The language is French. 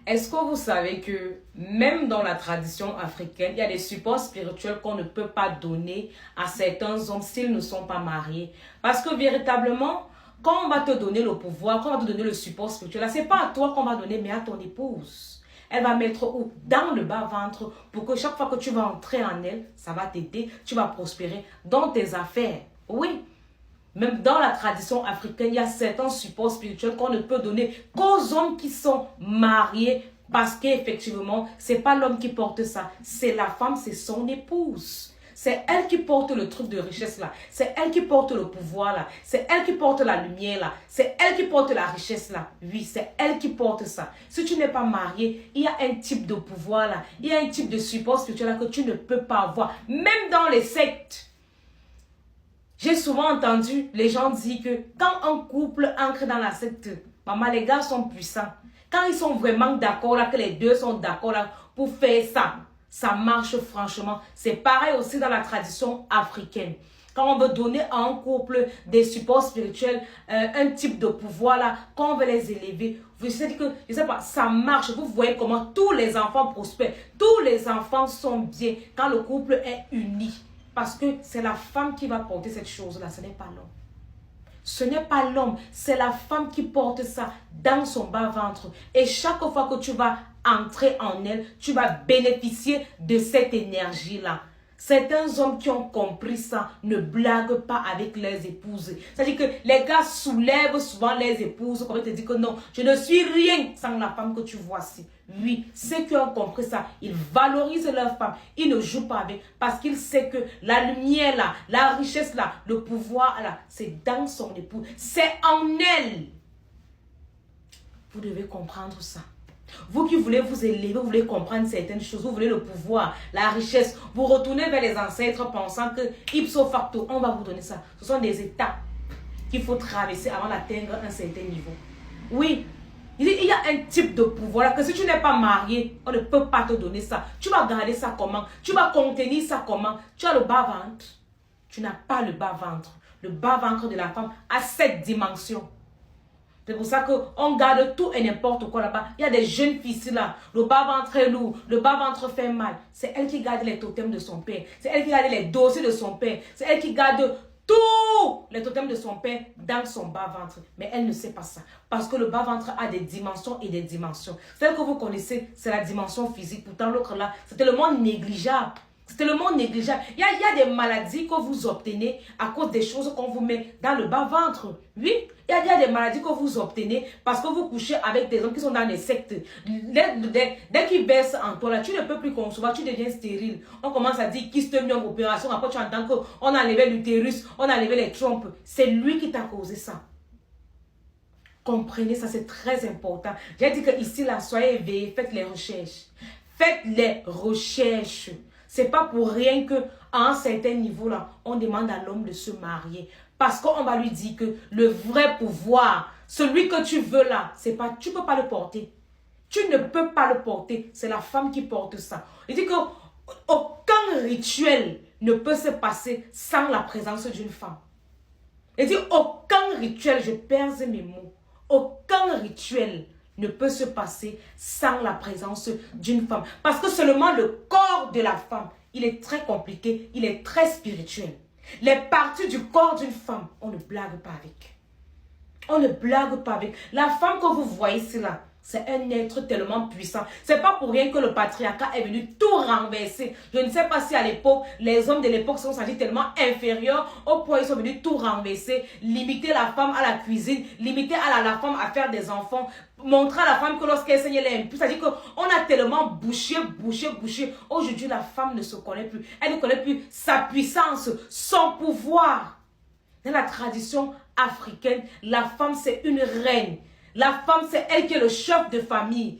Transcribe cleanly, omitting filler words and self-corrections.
Est-ce que vous savez que même dans la tradition africaine, il y a des supports spirituels qu'on ne peut pas donner à certains hommes s'ils ne sont pas mariés? Parce que véritablement, quand on va te donner le pouvoir, quand on va te donner le support spirituel, ce n'est pas à toi qu'on va donner, mais à ton épouse. Elle va mettre où? Dans le bas-ventre pour que chaque fois que tu vas entrer en elle, ça va t'aider, tu vas prospérer dans tes affaires. Oui. Même dans la tradition africaine, il y a certains supports spirituels qu'on ne peut donner qu'aux hommes qui sont mariés parce qu'effectivement, ce n'est pas l'homme qui porte ça, c'est la femme, c'est son épouse. C'est elle qui porte le truc de richesse là. C'est elle qui porte le pouvoir là. C'est elle qui porte la lumière là. C'est elle qui porte la richesse là. Oui, c'est elle qui porte ça. Si tu n'es pas marié, il y a un type de pouvoir là. Il y a un type de support spirituel là que tu ne peux pas avoir. Même dans les sectes. J'ai souvent entendu les gens dire que quand un couple entre dans la secte, maman, les gars sont puissants. Quand ils sont vraiment d'accord là, que les deux sont d'accord là pour faire ça, ça marche franchement. C'est pareil aussi dans la tradition africaine. Quand on veut donner à un couple des supports spirituels, un type de pouvoir là, quand on veut les élever, vous savez que, je sais pas, ça marche. Vous voyez comment tous les enfants prospèrent. Tous les enfants sont bien quand le couple est uni. Parce que c'est la femme qui va porter cette chose-là, ce n'est pas l'homme. Ce n'est pas l'homme, c'est la femme qui porte ça dans son bas-ventre. Et chaque fois que tu vas entrer en elle, tu vas bénéficier de cette énergie-là. Certains hommes qui ont compris ça ne blaguent pas avec leurs épouses. C'est-à-dire que les gars soulèvent souvent leurs épouses comme ils te disent que non, je ne suis rien sans la femme que tu vois ici. Oui, ceux qui ont compris ça, ils valorisent leur femme. Ils ne jouent pas avec parce qu'ils savent que la lumière là, la richesse là, le pouvoir là, c'est dans son épouse. C'est en elle. Vous devez comprendre ça. Vous qui voulez vous élever, vous voulez comprendre certaines choses, vous voulez le pouvoir, la richesse, vous retournez vers les ancêtres pensant que ipso facto, on va vous donner ça. Ce sont des étapes qu'il faut traverser avant d'atteindre un certain niveau. Oui, il y a un type de pouvoir là, que si tu n'es pas marié, on ne peut pas te donner ça. Tu vas garder ça comment? Tu vas contenir ça comment? Tu as le bas-ventre. Tu n'as pas le bas-ventre. Le bas-ventre de la femme a cette dimension. C'est pour ça qu'on garde tout et n'importe quoi là-bas. Il y a des jeunes filles là. Le bas-ventre est lourd. Le bas-ventre fait mal. C'est elle qui garde les totems de son père. C'est elle qui garde les dossiers de son père. C'est elle qui garde tous les totems de son père dans son bas-ventre. Mais elle ne sait pas ça. Parce que le bas-ventre a des dimensions et des dimensions. Celle que vous connaissez, c'est la dimension physique. Pourtant, l'autre là, c'est tellement négligeable. C'est tellement négligeable. Il y a des maladies que vous obtenez à cause des choses qu'on vous met dans le bas-ventre. Oui, il y a des maladies que vous obtenez parce que vous couchez avec des hommes qui sont dans des sectes. Dès qu'ils baissent en toi, là, tu ne peux plus concevoir, tu deviens stérile. On commence à dire kyste myome, opération. Après, tu entends qu'on a enlevé l'utérus, on a enlevé les trompes. C'est lui qui t'a causé ça. Comprenez ça, c'est très important. J'ai dit que ici, là, soyez éveillés, faites les recherches. Faites les recherches. C'est pas pour rien que à un certain niveau là, on demande à l'homme de se marier. Parce qu'on va lui dire que le vrai pouvoir, celui que tu veux là, c'est pas, tu peux pas le porter. Tu ne peux pas le porter. C'est la femme qui porte ça. Il dit que aucun rituel ne peut se passer sans la présence d'une femme. Il dit aucun rituel, je perds mes mots. Aucun rituel ne peut se passer sans la présence d'une femme. Parce que seulement le corps de la femme, il est très compliqué, il est très spirituel. Les parties du corps d'une femme, on ne blague pas avec. On ne blague pas avec. La femme que vous voyez ici là, c'est un être tellement puissant. C'est pas pour rien que le patriarcat est venu tout renverser. Je ne sais pas si à l'époque, les hommes de l'époque sont sentis tellement inférieurs au point où ils sont venus tout renverser, limiter la femme à la cuisine, limiter la femme à faire des enfants, montrer à la femme que lorsqu'elle saigne, elle est impure. C'est-à-dire qu'on a tellement bouché. Aujourd'hui, la femme ne se connaît plus. Elle ne connaît plus sa puissance, son pouvoir. Dans la tradition africaine, la femme, c'est une reine. La femme, c'est elle qui est le chef de famille.